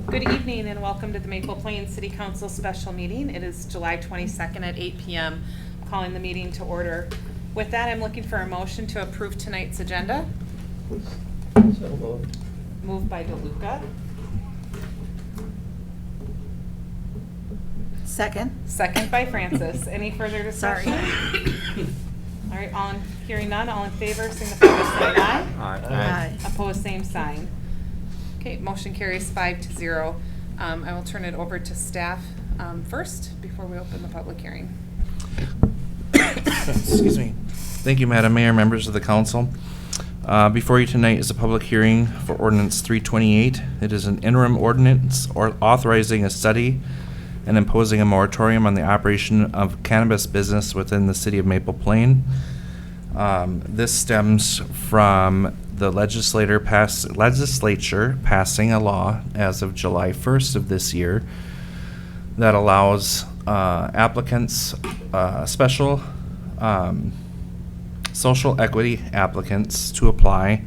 Good evening and welcome to the Maple Plains City Council special meeting. It is July 22nd at 8 p.m. Calling the meeting to order. With that, I'm looking for a motion to approve tonight's agenda. Moved by DeLuca. Second by Francis. Any further discussion? All right, hearing none, all in favor, signify by saying aye. Aye. Opposed, same sign. Okay, motion carries 5-0. I will turn it over to staff first before we open the public hearing. Excuse me. Thank you, Madam Mayor, members of the council. Before you tonight is a public hearing for Ordinance 328. It is an interim ordinance authorizing a study and imposing a moratorium on the operation of cannabis business within the city of Maple Plain. This stems from the legislature passing a law as of July 1st of this year that allows applicants, special social equity applicants to apply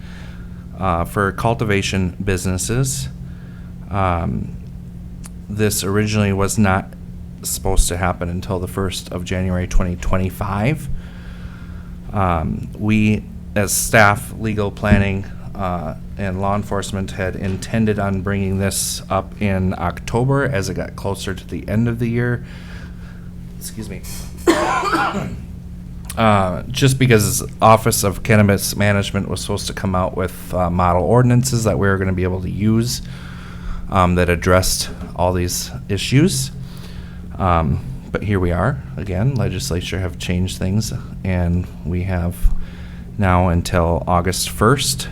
for cultivation businesses. This originally was not supposed to happen until the 1st of January 2025. We, as staff, legal planning, and law enforcement had intended on bringing this up in October as it got closer to the end of the year. Excuse me. Just because Office of Cannabis Management was supposed to come out with model ordinances that we were going to be able to use that addressed all these issues. But here we are again. Legislature have changed things, and we have now until August 1st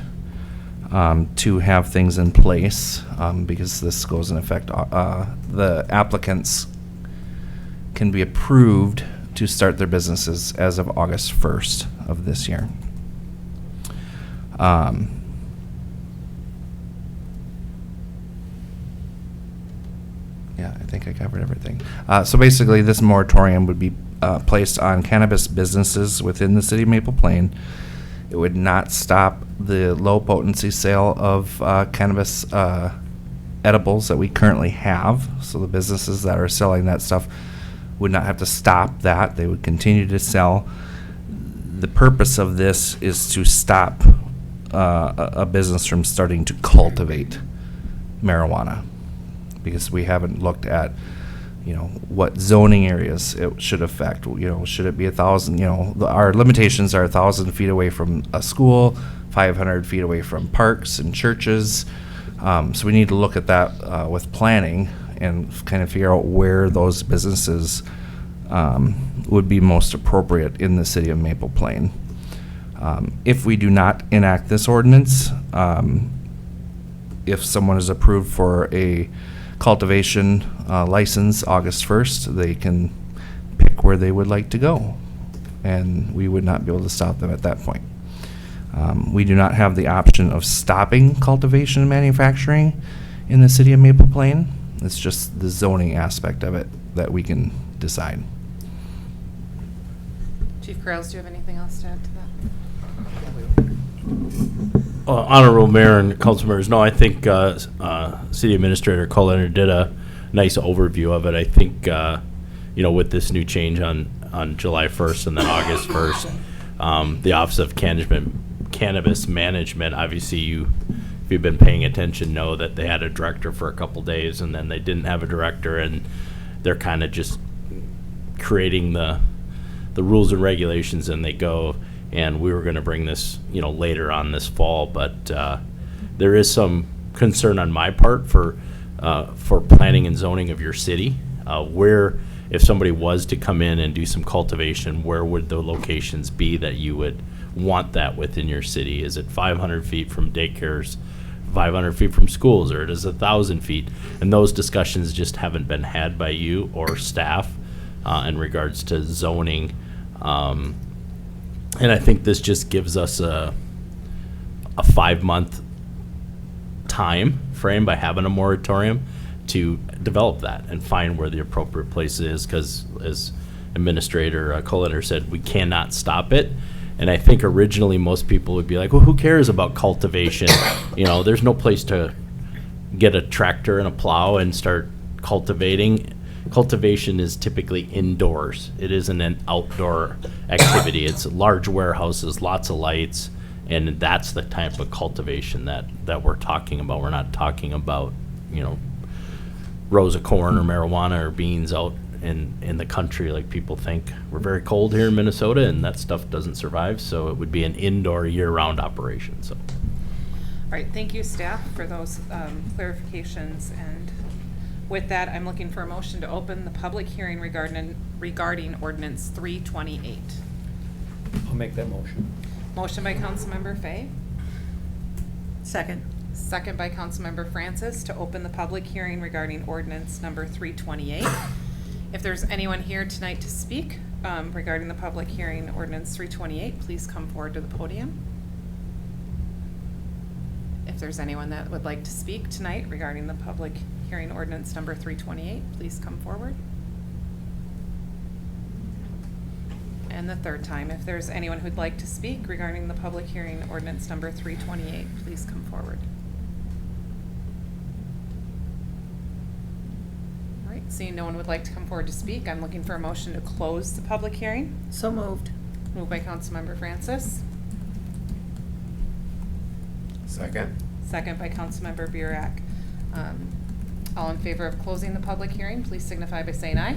to have things in place because this goes in effect. The applicants can be approved to start their businesses as of August 1st of this year. Yeah, I think I covered everything. So basically, this moratorium would be placed on cannabis businesses within the city of Maple Plain. It would not stop the low-potency sale of cannabis edibles that we currently have. So the businesses that are selling that stuff would not have to stop that. They would continue to sell. The purpose of this is to stop a business from starting to cultivate marijuana, because we haven't looked at, what zoning areas it should affect. Should it be 1,000? Our limitations are 1,000 feet away from a school, 500 feet away from parks and churches. So we need to look at that with planning and kind of figure out where those businesses would be most appropriate in the city of Maple Plain. If we do not enact this ordinance, if someone is approved for a cultivation license August 1st, they can pick where they would like to go, and we would not be able to stop them at that point. We do not have the option of stopping cultivation and manufacturing in the city of Maple Plain. It's just the zoning aspect of it that we can decide. Chief Krause, do you have anything else to add to that? Honorable Mayor and council members, no, I think City Administrator Cullen did a nice overview of it. I think, with this new change on July 1st and then August 1st, the Office of Cannabis Management, obviously if you've been paying attention, know that they had a director for a couple days and then they didn't have a director, and they're kind of just creating the rules and regulations, and they go. And we were going to bring this, later on this fall, but there is some concern on my part for planning and zoning of your city. Where, if somebody was to come in and do some cultivation, where would the locations be that you would want that within your city? Is it 500 feet from daycares, 500 feet from schools, or is it 1,000 feet? And those discussions just haven't been had by you or staff in regards to zoning. And I think this just gives us a 5-month time frame by having a moratorium to develop that and find where the appropriate place is, because as Administrator Cullender said, we cannot stop it. And I think originally most people would be like, well, who cares about cultivation? There's no place to get a tractor and a plow and start cultivating. Cultivation is typically indoors. It isn't an outdoor activity. It's large warehouses, lots of lights, and that's the type of cultivation that we're talking about. We're not talking about, rows of corn or marijuana or beans out in the country like people think. We're very cold here in Minnesota, and that stuff doesn't survive, so it would be an indoor year-round operation. So, All right, thank you, staff, for those clarifications. And with that, I'm looking for a motion to open the public hearing regarding ordinance 328. I'll make that motion. Motion by Councilmember Fay, Second. second by Councilmember Francis to open the public hearing regarding ordinance number 328. If there's anyone here tonight to speak regarding the public hearing ordinance 328, please come forward to the podium. If there's anyone that would like to speak tonight regarding the public hearing ordinance number 328, please come forward. And the third time, if there's anyone who'd like to speak regarding the public hearing ordinance number 328, please come forward. All right, seeing no one would like to come forward to speak, I'm looking for a motion to close the public hearing. So moved. Moved by Councilmember Francis, Second. second by Councilmember Burek. All in favor of closing the public hearing, please signify by saying aye.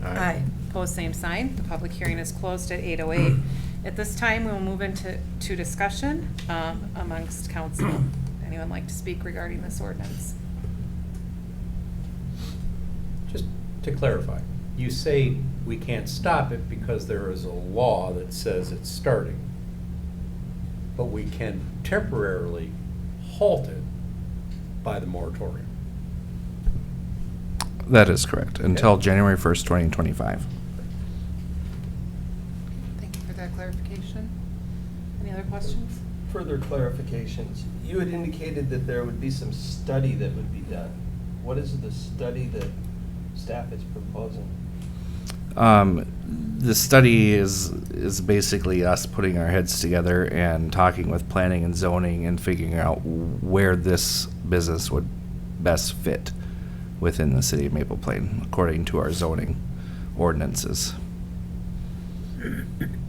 Aye. Opposed, same sign. The public hearing is closed at 8:08. At this time, we will move into discussion amongst council. Anyone like to speak regarding this ordinance? Just to clarify, you say we can't stop it because there is a law that says it's starting, but we can temporarily halt it by the moratorium. That is correct, until January 1st, 2025. Thank you for that clarification. Any other questions? Further clarifications. You had indicated that there would be some study that would be done. What is the study that staff is proposing? The study is basically us putting our heads together and talking with planning and zoning and figuring out where this business would best fit within the city of Maple Plain, according to our zoning ordinances.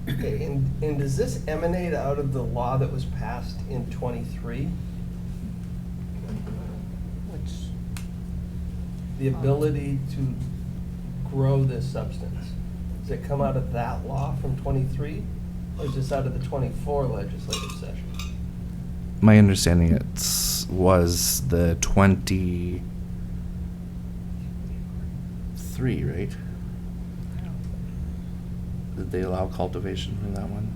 Okay, and does this emanate out of the law that was passed in '23? Which, The ability to grow this substance? Does it come out of that law from '23? Or is this out of the '24 legislative session? My understanding was the 23, right? Did they allow cultivation for that one?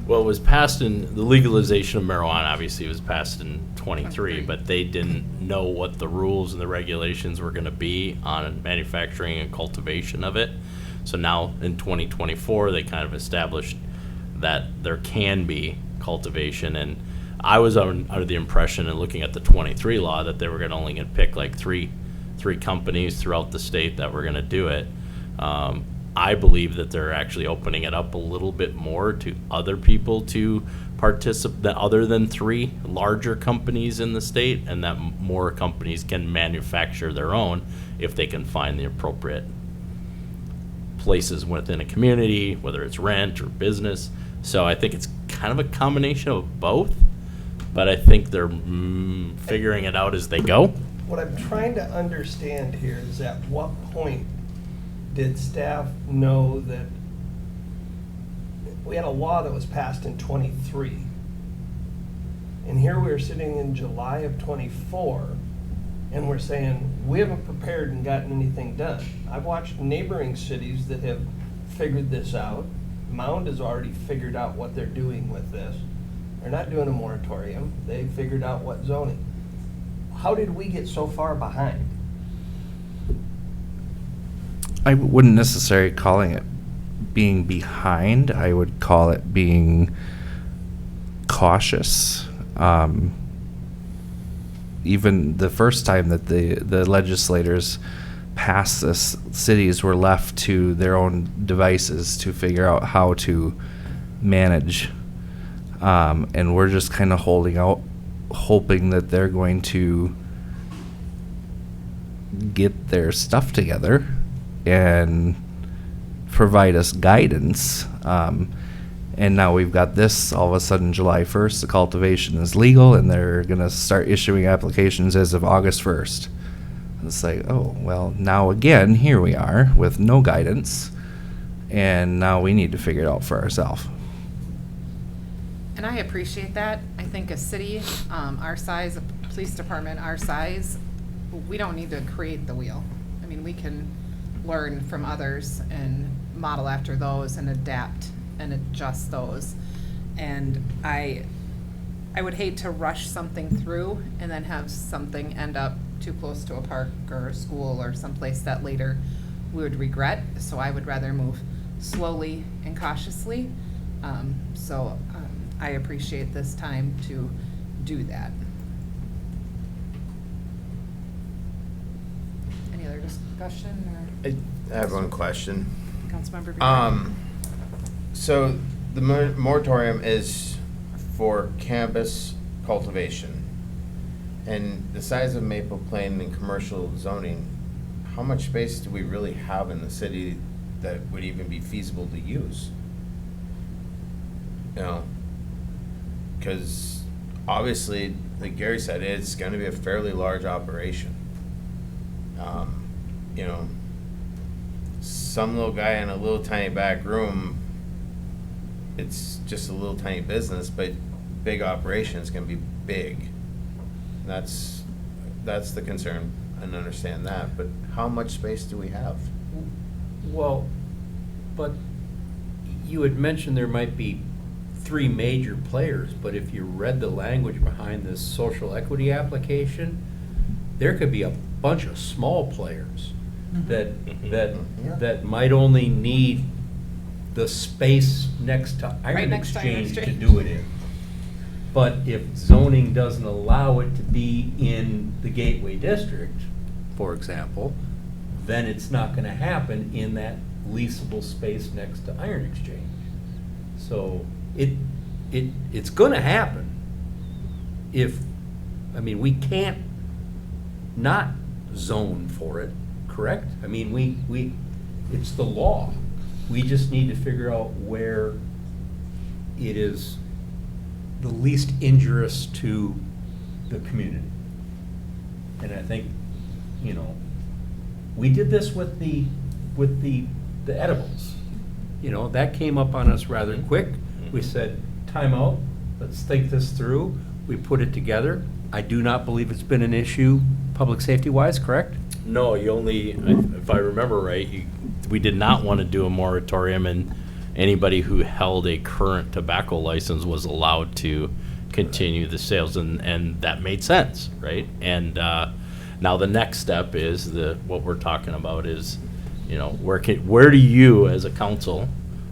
well, it was passed in, the legalization of marijuana obviously was passed in '23, but they didn't know what the rules and the regulations were gonna be on manufacturing and cultivation of it. So now in 2024, they kind of established that there can be cultivation, and I was under the impression, in looking at the '23 law, that they were only gonna pick like three companies throughout the state that were gonna do it. I believe that they're actually opening it up a little bit more to other people to participate, other than three larger companies in the state, and that more companies can manufacture their own if they can find the appropriate places within a community, whether it's rent or business. So I think it's kind of a combination of both, but I think they're figuring it out as they go. What I'm trying to understand here is, at what point did staff know that we had a law that was passed in '23? And here we're sitting in July of '24, and we're saying, we haven't prepared and gotten anything done. I've watched neighboring cities that have figured this out. Mound has already figured out what they're doing with this. They're not doing a moratorium. They figured out what zoning. How did we get so far behind? I wouldn't necessarily calling it being behind. I would call it being cautious. Even the first time that the legislators passed this, cities were left to their own devices to figure out how to manage. And we're just kind of holding out, hoping that they're going to get their stuff together and provide us guidance. And now we've got this, all of a sudden, July 1st, the cultivation is legal, and they're going to start issuing applications as of August 1st. It's like, oh, well, now again, here we are with no guidance, and now we need to figure it out for ourselves. And I appreciate that. I think a city our size, a police department our size, we don't need to create the wheel. I mean, we can learn from others and model after those and adapt and adjust those. And I would hate to rush something through and then have something end up too close to a park or a school or someplace that later we would regret. So I would rather move slowly and cautiously. I appreciate this time to do that. Any other discussion I have one question. or Councilmember? Buchanan? So the moratorium is for cannabis cultivation, and the size of Maple Plain and commercial zoning, how much space do we really have in the city that would even be feasible to use? You know, because obviously, like Gary said, it's going to be a fairly large operation. You know, some little guy in a little tiny back room, it's just a little tiny business, but big operation is going to be big. That's the concern, and understand that. But how much space do we have? Well, but you had mentioned there might be 3 major players, but if you read the language behind this social equity application, there could be a bunch of small players that might only need the space next to Iron next to Iron Exchange to Exchange. do it in. But if zoning doesn't allow it to be in the Gateway District, for example, then it's not gonna happen in that leasable space next to Iron Exchange. So it's gonna happen we can't not zone for it, correct? I mean, it's the law. We just need to figure out where it is the least injurious to the community. And I think, we did this with the edibles. That came up on us rather quick. We said, time out, let's think this through. We put it together. I do not believe it's been an issue, public safety wise, correct? No, if I remember right, we did not want to do a moratorium, and anybody who held a current tobacco license was allowed to continue the sales, and that made sense, right? And now the next step is what we're talking about is, where do you as a council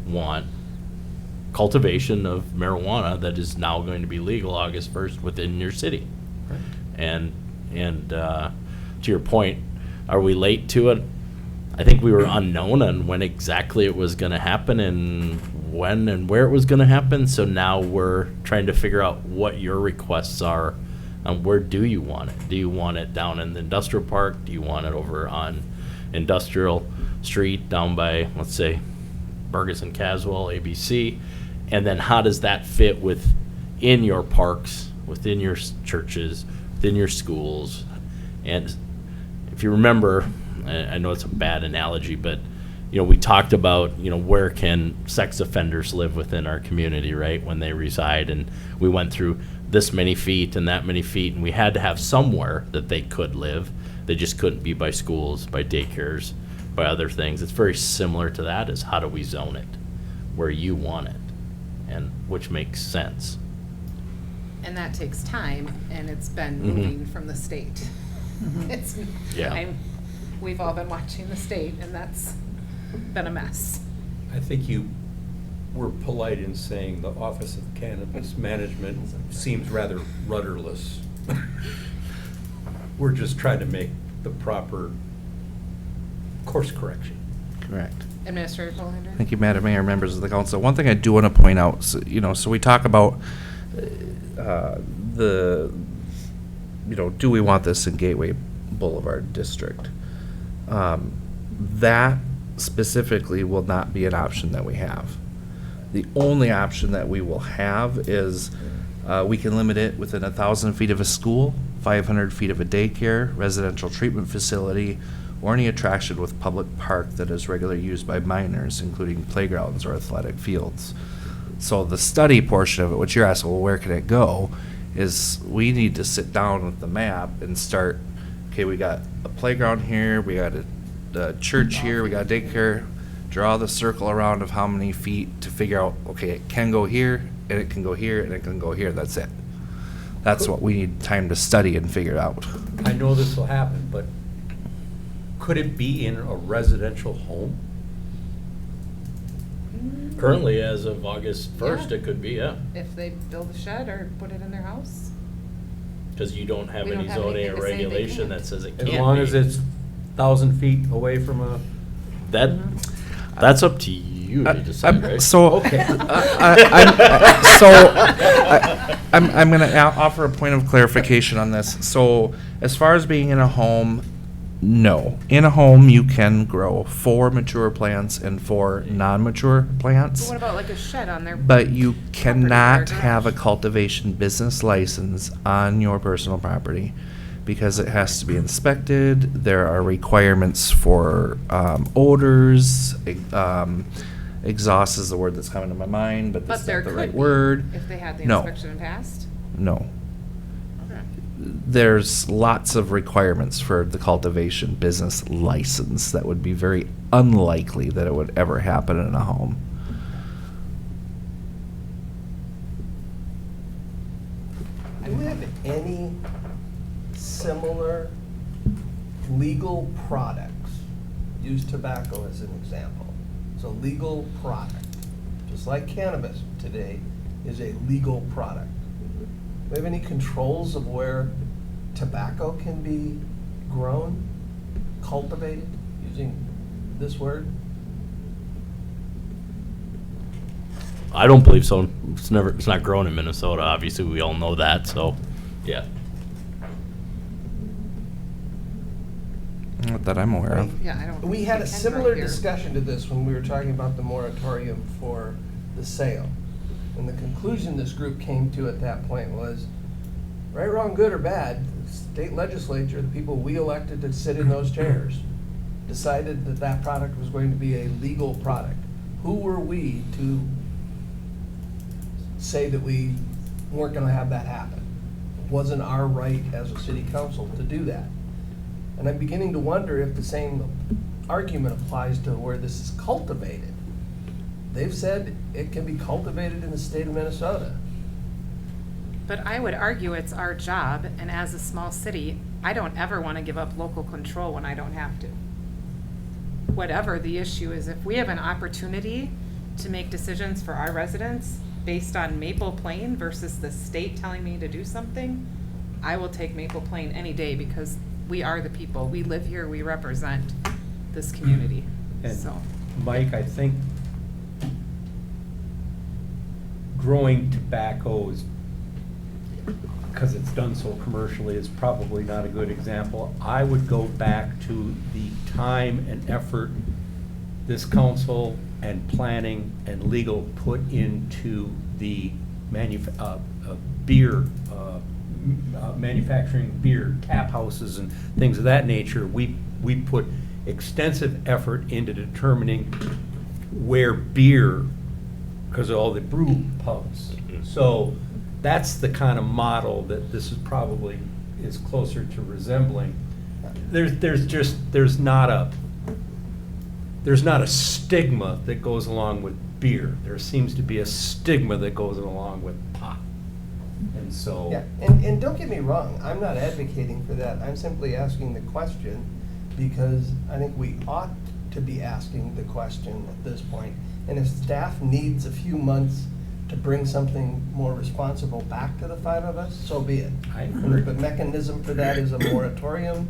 want cultivation of marijuana that is now going to be legal August 1st within your city? Right. And to your point, are we late to it? I think we were unknown on when exactly it was going to happen and when and where it was going to happen. So now we're trying to figure out what your requests are and where do you want it? Do you want it down in the industrial park? Do you want it over on Industrial Street down by, let's say, Burgess and Caswell, ABC? And then how does that fit within your parks, within your churches, within your schools? And if you remember, I know it's a bad analogy, but we talked about where can sex offenders live within our community, right, when they reside, and we went through this many feet and that many feet, and we had to have somewhere that they could live. They just couldn't be by schools, by daycares, by other things. It's very similar to that, is how do we zone it where you want it, and which makes sense. And that takes time, and it's been moving from the state. It's, Yeah. we've all been watching the state, and that's been a mess. I think you were polite in saying the Office of Cannabis Management seems rather rudderless. We're just trying to make the proper course correction. Correct. Administrator Polander? Thank you, Madam Mayor, members of the council. One thing I do want to point out, so we talk about do we want this in Gateway Boulevard District. That specifically will not be an option that we have. The only option that we will have is we can limit it within 1,000 feet of a school, 500 feet of a daycare, residential treatment facility, or any attraction with public park that is regularly used by minors, including playgrounds or athletic fields. So the study portion of it, what you're asking, well, where can it go, is we need to sit down with the map and start, okay, we got a playground here, we got a church here, we got a daycare, draw the circle around of how many feet to figure out, okay, it can go here, and it can go here, and it can go here, that's it. That's what we need time to study and figure out. I know this will happen, but could it be in a residential home? Currently, as of August 1st, Yeah. it could be, yeah. If they build a shed or put it in their house. Because you don't have We don't any have zoning anything or to say they regulation can't. that says it can't As be. long as it's 1,000 feet away from a, That, that's up to you to decide, right? So, Okay. I'm going to offer a point of clarification on this. So, as far as being in a home, no. In a home, you can grow 4 mature plants and 4 non-mature But plants. what about like a shed on their? But you cannot Property or have a garage. cultivation business license on your personal property because it has to be inspected. There are requirements for odors. Exhaust is the word that's coming to my mind, but But that's there not the could right be, word. if they had the No. inspection and passed. No. Okay. There's lots of requirements for the cultivation business license that would be very unlikely that it would ever happen in a home. Do we have any similar legal products? Use tobacco as an example. It's a legal product, just like cannabis today is a legal product. Do we have any controls of where tobacco can be grown, cultivated, using this word? I don't believe so. It's not grown in Minnesota, obviously, we all know that, so, yeah. Not that I'm aware of. Yeah, I don't. We think had they a can similar grow here. discussion to this when we were talking about the moratorium for the sale. And the conclusion this group came to at that point was, right, wrong, good or bad, the state legislature, the people we elected to sit in those chairs, decided that that product was going to be a legal product. Who were we to say that we weren't gonna have that happen? It wasn't our right as a city council to do that. And I'm beginning to wonder if the same argument applies to where this is cultivated. They've said it can be cultivated in the state of Minnesota. But I would argue it's our job, and as a small city, I don't ever want to give up local control when I don't have to. Whatever the issue is, if we have an opportunity to make decisions for our residents based on Maple Plain versus the state telling me to do something, I will take Maple Plain any day because we are the people. We live here, we represent this community, and so. Mike, I think growing tobacco is, because it's done so commercially, is probably not a good example. I would go back to the time and effort this council and planning and legal put into the beer, manufacturing beer, tap houses and things of that nature. We put extensive effort into determining where beer, because of all the brew pubs. So that's the kind of model that this is probably is closer to resembling. There's not a stigma that goes along with beer. There seems to be a stigma that goes along with pot. And so. Yeah, and don't get me wrong, I'm not advocating for that. I'm simply asking the question because I think we ought to be asking the question at this point. And if staff needs a few months to bring something more responsible back to the 5 of us, so be it. I And agree. if the mechanism for that is a moratorium,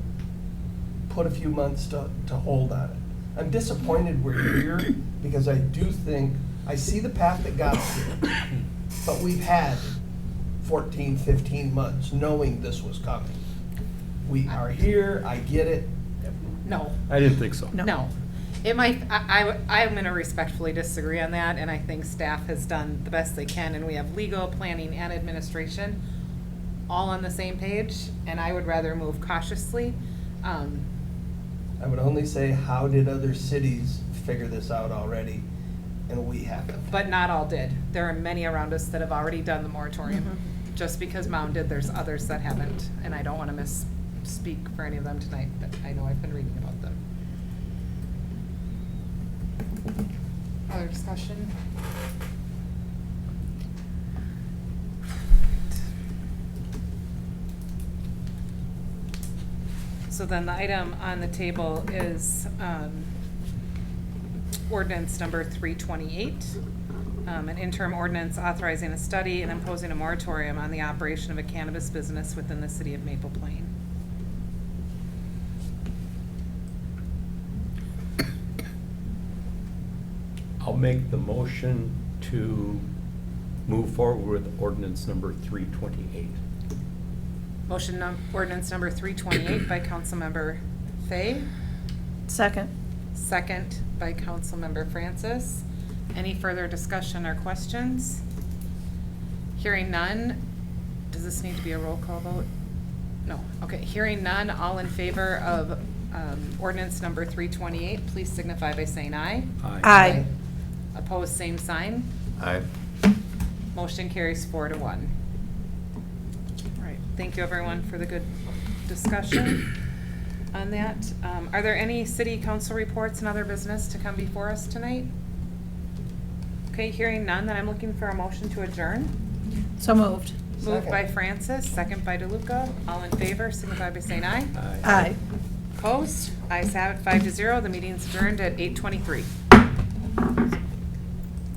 put a few months to hold on it. I'm disappointed we're here because I do think, I see the path that got us here, but we've had 14, 15 months knowing this was coming. We are here, I get it. No. I didn't think so. No. It might, I'm going to respectfully disagree on that, and I think staff has done the best they can, and we have legal, planning, and administration all on the same page, and I would rather move cautiously. I would only say, how did other cities figure this out already, and we haven't? But not all did. There are many around us that have already done the moratorium. Just because Mound did, there's others that haven't, and I don't want to misspeak for any of them tonight, but I know I've been reading about them. Other discussion? So then the item on the table is ordinance number 328, an interim ordinance authorizing a study and imposing a moratorium on the operation of a cannabis business within the city of Maple Plain. I'll make the motion to move forward with ordinance number 328. Ordinance number 328 by Councilmember Fay, Second. second by Councilmember Francis. Any further discussion or questions? Hearing none, does this need to be a roll call vote? No, okay, hearing none, all in favor of ordinance number 328, please signify by saying aye. Aye. Opposed, same sign. Aye. Motion carries 4-1. All right, thank you everyone for the good discussion on that. Are there any city council reports and other business to come before us tonight? Okay, hearing none, then I'm looking for a motion to adjourn. So moved. Moved by Second. Francis, second by DeLuca. All in favor, signify by saying aye. Aye. Opposed? Ayes have it, 5-0. The meeting's adjourned at 8:23.